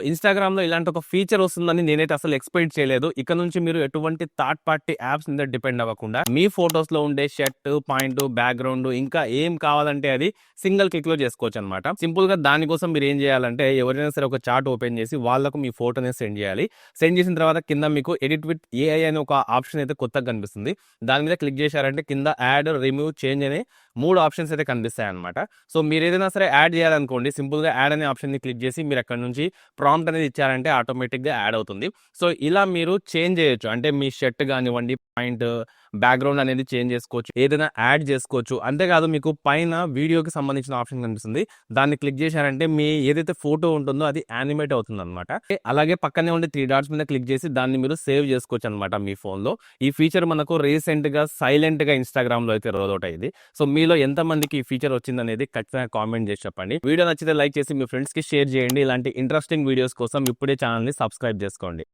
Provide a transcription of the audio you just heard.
ఇన్‌స్టాగ్రామ్‌లో ఇలాంటి ఒక ఫీచర్ వస్తుందని నేనైతే అసలు ఎక్స్‌పెక్ట్ చేయలేదు. ఇక నుంచి మీరు ఎటువంటి థర్డ్ పార్టీ యాప్స్ మీద డిపెండ్ అవ్వకుండా మీ ఫోటోస్‌లో ఉండే షర్ట్, పాయింట్, బ్యాక్‌గ్రౌండ్ ఇంకా ఏం కావాలంటే అది సింగిల్ క్లిక్‌లో చేసుకోవచ్చనమాట. సింపుల్‌గా దానికోసం మీరు ఏం చేయాలంటే ఎవరైనా సరే ఒక చార్ట్ ఓపెన్ చేసి వాళ్ళకు మీ ఫోటోని సెండ్ చేయాలి. సెండ్ చేసిన తర్వాత కింద మీకు ఎడిట్ విత్ ఏఐ అనే ఒక ఆప్షన్ అయితే కొత్తగా కనిపిస్తుంది. దాని మీద క్లిక్ చేశారంటే కింద యాడ్, రిమూవ్, చేంజ్ అనే 3 ఆప్షన్స్ అయితే కనిపిస్తాయన్నమాట. సో మీరు ఏదైనా సరే యాడ్ చేయాలనుకోండి సింపుల్‌గా యాడ్ అనే ఆప్షన్‌ని క్లిక్ చేసి మీరు అక్కడి నుంచి ప్రాంప్ట్ అనేది ఇచ్చారంటే ఆటోమేటిక్‌గా యాడ్ అవుతుంది. సో ఇలా మీరు చేంజ్ చేయొచ్చు. అంటే మీ షర్ట్ గానివ్వండి, పాయింట్, బ్యాక్‌గ్రౌండ్ అనేది చేంజ్ చేసుకోవచ్చు. ఏదైనా యాడ్ చేసుకోవచ్చు. అంతేకాదు మీకు పైన వీడియోకి సంబంధించిన ఆప్షన్ కనిపిస్తుంది. దాన్ని క్లిక్ చేశారంటే మీ ఏదైతే ఫోటో ఉంటుందో అది యానిమేట్ అవుతుందన్నమాట. అలాగే పక్కనే ఉండే 3 డాట్స్ మీద క్లిక్ చేసి దాన్ని మీరు సేవ్ చేసుకోవచ్చనమాట మీ ఫోన్‌లో. ఈ ఫీచర్ మనకు రీసెంట్‌గా సైలెంట్‌గా ఇన్‌స్టాగ్రామ్‌లో అయితే రోల్ ఔట్ అయ్యింది. సో మీలో ఎంతమందికి ఈ ఫీచర్ వచ్చిందనేది ఖచ్చితంగా కామెంట్ చేసి చెప్పండి. వీడియో నచ్చితే లైక్ చేసి మీ ఫ్రెండ్స్‌కి షేర్ చేయండి. ఇలాంటి ఇంట్రెస్టింగ్ వీడియోస్ కోసం ఇప్పుడే ఛానెల్‌ని సబ్స్క్రైబ్ చేసుకోండి.